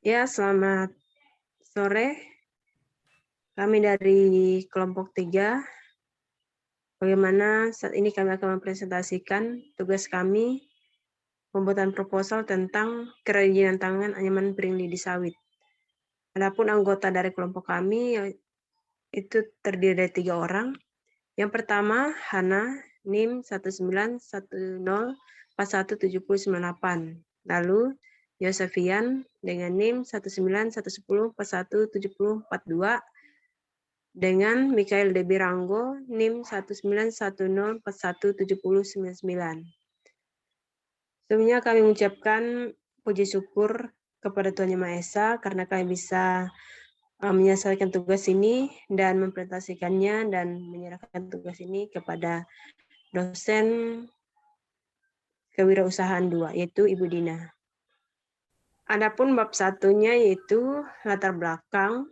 Ya, selamat sore. Kami dari kelompok 3. Bagaimana saat ini kami akan mempresentasikan tugas kami pembuatan proposal tentang kerajinan tangan anyaman piring lidi sawit. Adapun anggota dari kelompok kami itu terdiri dari 3 orang. Yang pertama, Hana, NIM 1910417098. Lalu, Yosefian dengan NIM 191110417042 dengan Mikael Debi Ranggo, NIM 1910417099. Sebelumnya kami mengucapkan puji syukur kepada Tuhan Yang Maha Esa karena kami bisa menyelesaikan tugas ini dan mempresentasikannya dan menyerahkan tugas ini kepada dosen kewirausahaan 2, yaitu Ibu Dina. Adapun bab satunya yaitu latar belakang.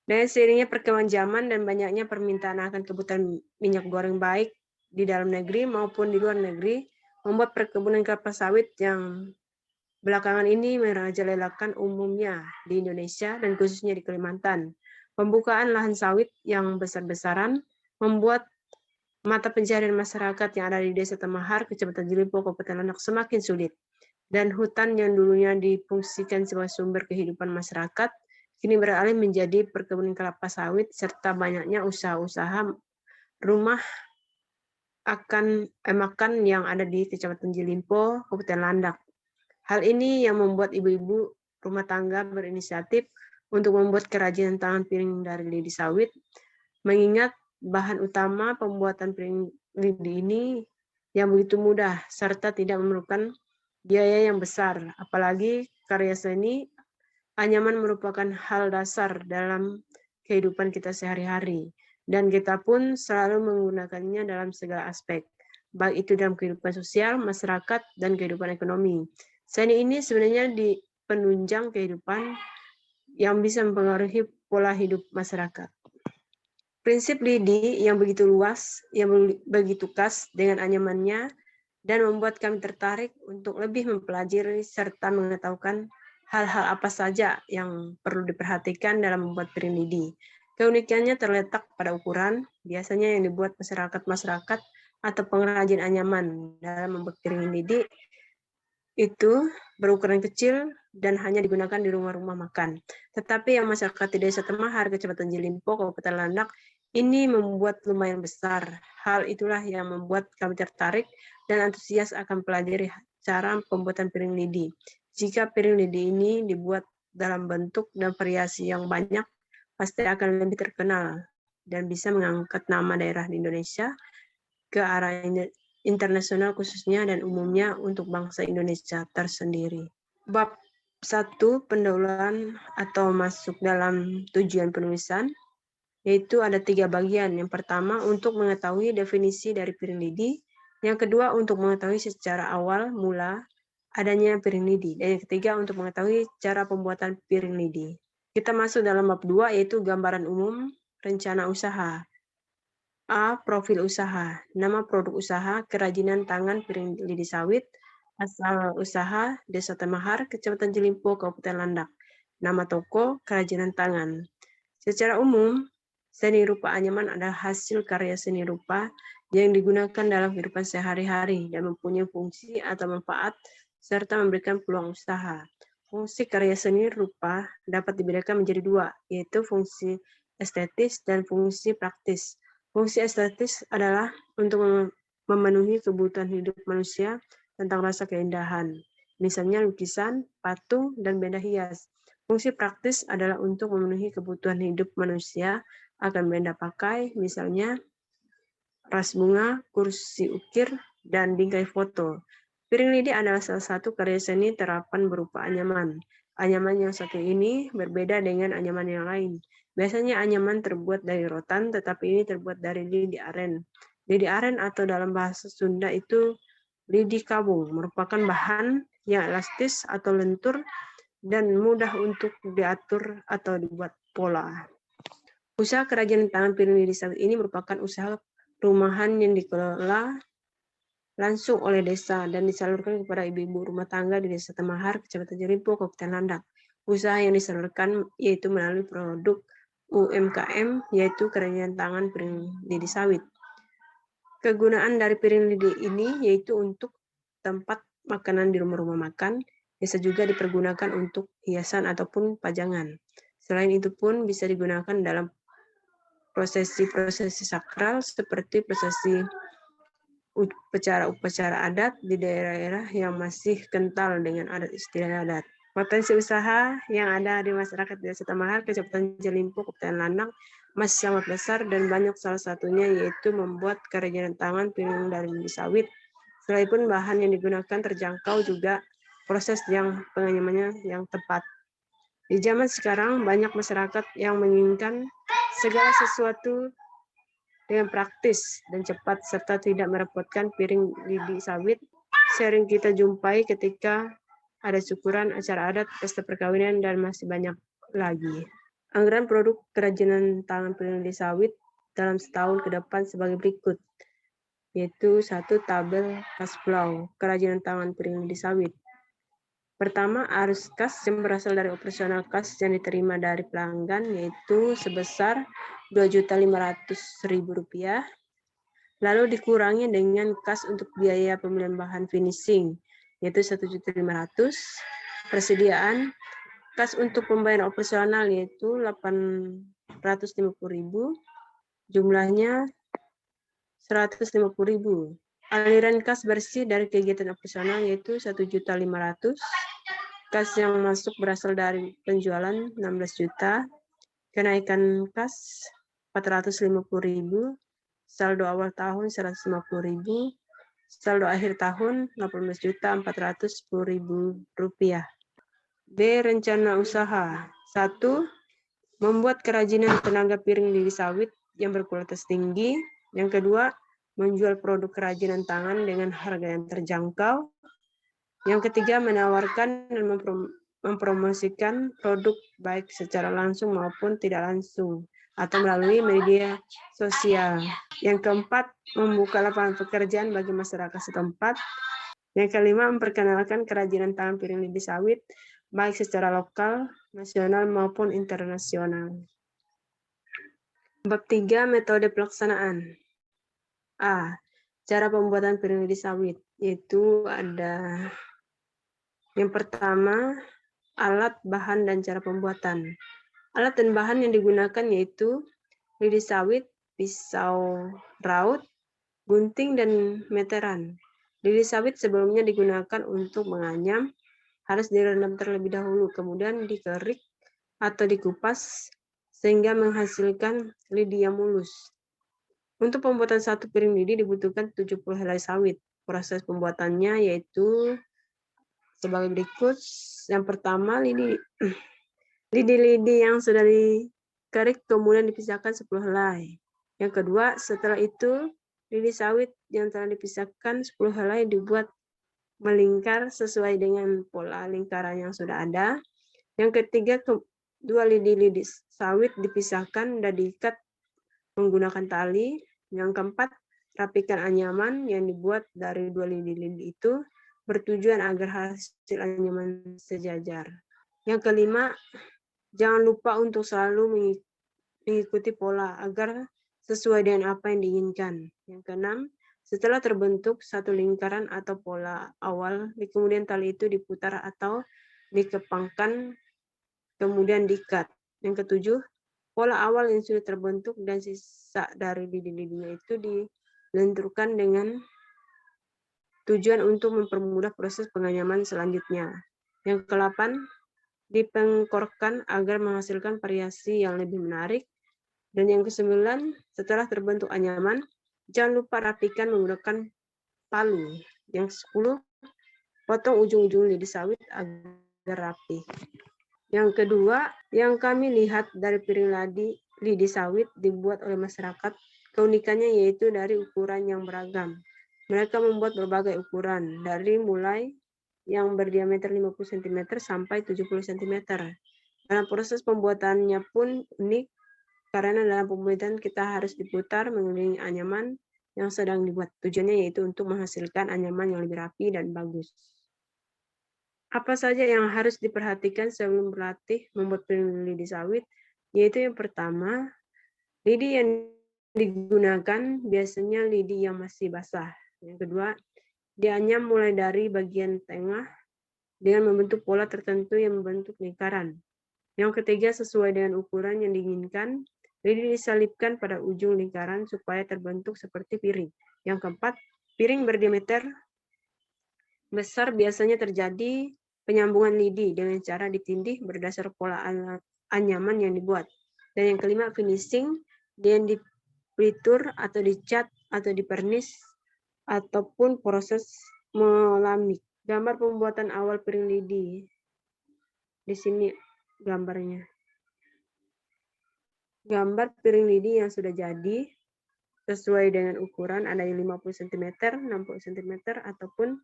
Dengan seiringnya perkembangan zaman dan banyaknya permintaan akan kebutuhan minyak goreng baik di dalam negeri maupun di luar negeri, membuat perkebunan kelapa sawit yang belakangan ini merajalelakan umumnya di Indonesia dan khususnya di Kalimantan. Pembukaan lahan sawit yang besar-besaran membuat mata pencaharian masyarakat yang ada di Desa Temahar, Kecamatan Jilimpo, Kabupaten Landak semakin sulit. Dan hutan yang dulunya difungsikan sebagai sumber kehidupan masyarakat, kini beralih menjadi perkebunan kelapa sawit serta banyaknya usaha-usaha rumah makan yang ada di Kecamatan Jilimpo, Kabupaten Landak. Hal ini yang membuat ibu-ibu rumah tangga berinisiatif untuk membuat kerajinan tangan piring dari lidi sawit, mengingat bahan utama pembuatan piring lidi ini yang begitu mudah serta tidak memerlukan biaya yang besar, apalagi karya seni anyaman merupakan hal dasar dalam kehidupan kita sehari-hari, dan kita pun selalu menggunakannya dalam segala aspek, baik itu dalam kehidupan sosial, masyarakat, dan kehidupan ekonomi. Seni ini sebenarnya di penunjang kehidupan yang bisa mempengaruhi pola hidup masyarakat. Prinsip lidi yang begitu luas, yang begitu khas dengan anyamannya, dan membuat kami tertarik untuk lebih mempelajari serta mengetahukan hal-hal apa saja yang perlu diperhatikan dalam membuat piring lidi. Keunikannya terletak pada ukuran, biasanya yang dibuat masyarakat atau pengrajin anyaman dalam membuat piring lidi itu berukuran kecil dan hanya digunakan di rumah-rumah makan. Tetapi yang masyarakat di Desa Temahar, Kecamatan Jilimpo, Kabupaten Landak, ini membuat lumayan besar. Hal itulah yang membuat kami tertarik dan antusias akan pelajari cara pembuatan piring lidi. Jika piring lidi ini dibuat dalam bentuk dan variasi yang banyak, pasti akan lebih terkenal dan bisa mengangkat nama daerah di Indonesia ke arah internasional khususnya dan umumnya untuk bangsa Indonesia tersendiri. Bab 1, pendahuluan atau masuk dalam tujuan penulisan, yaitu ada 3 bagian. Yang pertama, untuk mengetahui definisi dari piring lidi. Yang kedua, untuk mengetahui secara awal mula adanya piring lidi. Dan yang ketiga, untuk mengetahui cara pembuatan piring lidi. Kita masuk dalam bab 2, yaitu gambaran umum rencana usaha. A. Profil usaha. Nama produk usaha, kerajinan tangan piring lidi sawit. Asal usaha, Desa Temahar, Kecamatan Jilimpo, Kabupaten Landak. Nama toko, kerajinan tangan. Secara umum, seni rupa anyaman adalah hasil karya seni rupa yang digunakan dalam kehidupan sehari-hari dan mempunyai fungsi atau manfaat serta memberikan peluang usaha. Fungsi karya seni rupa dapat dibedakan menjadi 2, yaitu fungsi estetis dan fungsi praktis. Fungsi estetis adalah untuk memenuhi kebutuhan hidup manusia tentang rasa keindahan, misalnya lukisan, patung, dan benda hias. Fungsi praktis adalah untuk memenuhi kebutuhan hidup manusia akan benda pakai, misalnya ras bunga, kursi ukir, dan bingkai foto. Piring lidi adalah salah satu karya seni terapan berupa anyaman. Anyaman yang satu ini berbeda dengan anyaman yang lain. Biasanya anyaman terbuat dari rotan, tetapi ini terbuat dari lidi aren. Lidi aren atau dalam bahasa Sunda itu lidi kabung, merupakan bahan yang elastis atau lentur dan mudah untuk diatur atau dibuat pola. Usaha kerajinan tangan piring lidi sawit ini merupakan usaha rumahan yang dikelola langsung oleh desa dan disalurkan kepada ibu-ibu rumah tangga di Desa Temahar, Kecamatan Jelimpo, Kabupaten Landak. Usaha yang disalurkan yaitu melalui produk UMKM, yaitu kerajinan tangan piring lidi sawit. Kegunaan dari piring lidi ini yaitu untuk tempat makanan di rumah-rumah makan, bisa juga dipergunakan untuk hiasan ataupun pajangan. Selain itu pun bisa digunakan dalam prosesi-prosesi sakral seperti prosesi upacara-upacara adat di daerah-daerah yang masih kental dengan adat istiadat adat. Potensi usaha yang ada di masyarakat Desa Temahar, Kecamatan Jelimpo, Kabupaten Landak masih sangat besar dan banyak, salah satunya yaitu membuat kerajinan tangan piring dari lidi sawit. Selain bahan yang digunakan terjangkau, juga proses yang penganyamannya yang tepat. Di zaman sekarang banyak masyarakat yang menginginkan segala sesuatu dengan praktis dan cepat serta tidak merepotkan. Piring lidi sawit sering kita jumpai ketika ada syukuran, acara adat, pesta perkawinan, dan masih banyak lagi. Anggaran produk kerajinan tangan piring lidi sawit dalam setahun ke depan sebagai berikut, yaitu 1. Tabel cash flow kerajinan tangan piring lidi sawit. Pertama, arus kas yang berasal dari operasional kas yang diterima dari pelanggan, yaitu sebesar Rp2.500.000, lalu dikurangi dengan kas untuk biaya pembelian bahan finishing, yaitu Rp1.500.000, persediaan kas untuk pembayaran operasional yaitu Rp850.000, jumlahnya Rp150.000. Aliran kas bersih dari kegiatan operasional yaitu Rp1.500.000. Kas yang masuk berasal dari penjualan 16 juta, kenaikan kas 450.000, saldo awal tahun 150.000, saldo akhir tahun 18.410.000 rupiah. B. Rencana usaha. 1. Membuat kerajinan tenaga piring lidi sawit yang berkualitas tinggi. Yang kedua, menjual produk kerajinan tangan dengan harga yang terjangkau. Yang ketiga, menawarkan dan mempromosikan produk baik secara langsung maupun tidak langsung atau melalui media sosial. Yang keempat, membuka lapangan pekerjaan bagi masyarakat setempat. Yang kelima, memperkenalkan kerajinan tangan piring lidi sawit baik secara lokal, nasional maupun internasional. Bab 3, metode pelaksanaan. A. Cara pembuatan piring lidi sawit, yaitu ada yang pertama, alat, bahan, dan cara pembuatan. Alat dan bahan yang digunakan yaitu lidi sawit, pisau raut, gunting, dan meteran. Lidi sawit sebelumnya digunakan untuk menganyam, harus direndam terlebih dahulu, kemudian dikerik atau dikupas sehingga menghasilkan lidi yang mulus. Untuk pembuatan satu piring lidi dibutuhkan 70 helai sawit. Proses pembuatannya yaitu sebagai berikut. Yang pertama, lidi-lidi yang sudah dikerik kemudian dipisahkan 10 helai. Yang kedua, setelah itu lidi sawit yang telah dipisahkan 10 helai dibuat melingkar sesuai dengan pola lingkaran yang sudah ada. Yang ketiga, dua lidi-lidi sawit dipisahkan dan diikat menggunakan tali. Yang keempat, rapikan anyaman yang dibuat dari dua lidi-lidi itu bertujuan agar hasil anyaman sejajar. Yang kelima, jangan lupa untuk selalu mengikuti pola agar sesuai dengan apa yang diinginkan. Yang keenam, setelah terbentuk satu lingkaran atau pola awal, di kemudian tali itu diputar atau dikepangkan, kemudian diikat. Yang ketujuh, pola awal yang sudah terbentuk dan sisa dari lidi-lidinya itu dilenturkan dengan tujuan untuk mempermudah proses penganyaman selanjutnya. Yang ke-8, dipengkorkan agar menghasilkan variasi yang lebih menarik. Dan yang ke-9, setelah terbentuk anyaman, jangan lupa rapikan menggunakan palu. Yang 10, potong ujung-ujung lidi sawit agar rapi. Yang kedua, yang kami lihat dari piring lidi sawit dibuat oleh masyarakat, keunikannya yaitu dari ukuran yang beragam. Mereka membuat berbagai ukuran, dari mulai yang berdiameter 50 cm sampai 70 cm. Dalam proses pembuatannya pun unik, karena dalam pembuatan kita harus diputar mengelilingi anyaman yang sedang dibuat. Tujuannya yaitu untuk menghasilkan anyaman yang lebih rapi dan bagus. Apa saja yang harus diperhatikan sebelum berlatih membuat piring lidi sawit? Yaitu yang pertama, lidi yang digunakan biasanya lidi yang masih basah. Yang kedua, dianyam mulai dari bagian tengah dengan membentuk pola tertentu yang membentuk lingkaran. Yang ketiga, sesuai dengan ukuran yang diinginkan, lidi disalipkan pada ujung lingkaran supaya terbentuk seperti piring. Yang keempat, piring berdiameter besar biasanya terjadi penyambungan lidi dengan cara ditindih berdasar pola anyaman yang dibuat. Dan yang kelima, finishing dengan dipelitur atau dicat atau dipernis ataupun proses melamik. Gambar pembuatan awal piring lidi. Di sini gambarnya. Gambar piring lidi yang sudah jadi sesuai dengan ukuran ada yang 50 cm, 60 cm, ataupun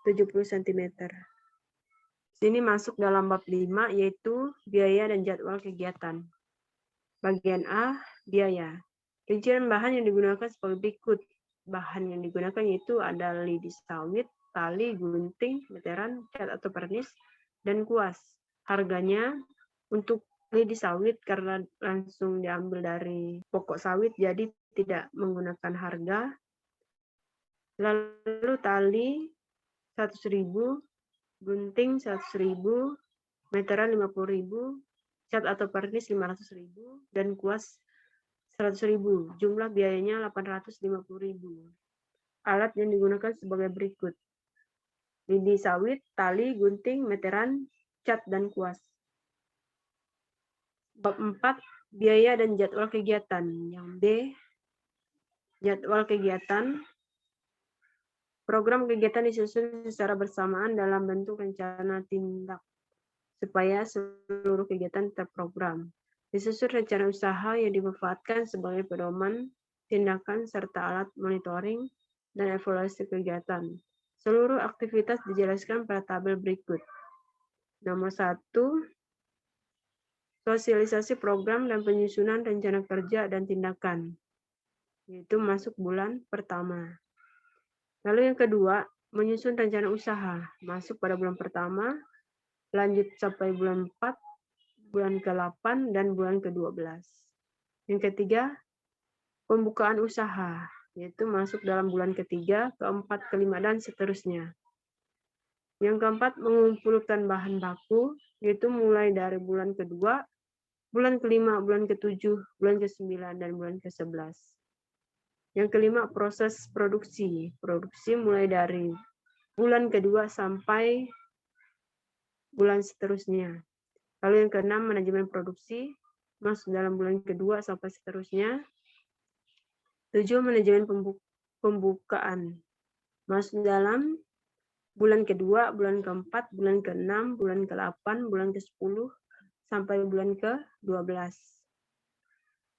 70 cm. Sini masuk dalam bab 5 yaitu biaya dan jadwal kegiatan. Bagian A, biaya. Rincian bahan yang digunakan sebagai berikut. Bahan yang digunakan yaitu ada lidi sawit, tali, gunting, meteran, cat atau pernis, dan kuas. Harganya untuk lidi sawit karena langsung diambil dari pokok sawit jadi tidak menggunakan harga. Lalu tali 100.000, gunting 100.000, meteran 50.000, cat atau pernis 500.000, dan kuas 100.000. Jumlah biayanya 850.000. Alat yang digunakan sebagai berikut. Lidi sawit, tali, gunting, meteran, cat, dan kuas. Bab 4, biaya dan jadwal kegiatan. Yang B, jadwal kegiatan. Program kegiatan disusun secara bersamaan dalam bentuk rencana tindak, supaya seluruh kegiatan terprogram. Disusun rencana usaha yang dimanfaatkan sebagai pedoman, tindakan, serta alat monitoring dan evaluasi kegiatan. Seluruh aktivitas dijelaskan pada tabel berikut. Nomor 1, sosialisasi program dan penyusunan rencana kerja dan tindakan, yaitu masuk bulan pertama. Lalu yang kedua, menyusun rencana usaha, masuk pada bulan pertama, lanjut sampai bulan 4, bulan ke-8, dan bulan ke-12. Yang ketiga, pembukaan usaha, yaitu masuk dalam bulan ketiga, keempat, kelima, dan seterusnya. Yang keempat, mengumpulkan bahan baku, yaitu mulai dari bulan kedua, bulan kelima, bulan ke-7, bulan ke-9, dan bulan ke-11. Yang kelima, proses produksi. Produksi mulai dari bulan kedua sampai bulan seterusnya. Lalu yang keenam, manajemen produksi, masuk dalam bulan kedua sampai seterusnya. 7, manajemen pembukaan, masuk dalam bulan kedua, bulan keempat, bulan ke-6, bulan ke-8, bulan ke-10, sampai bulan ke-12.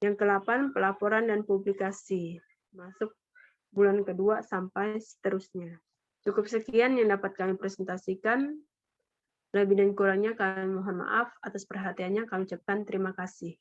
Yang ke-8, pelaporan dan publikasi, masuk bulan kedua sampai seterusnya. Cukup sekian yang dapat kami presentasikan. Lebih dan kurangnya kami mohon maaf. Atas perhatiannya kami ucapkan terima kasih.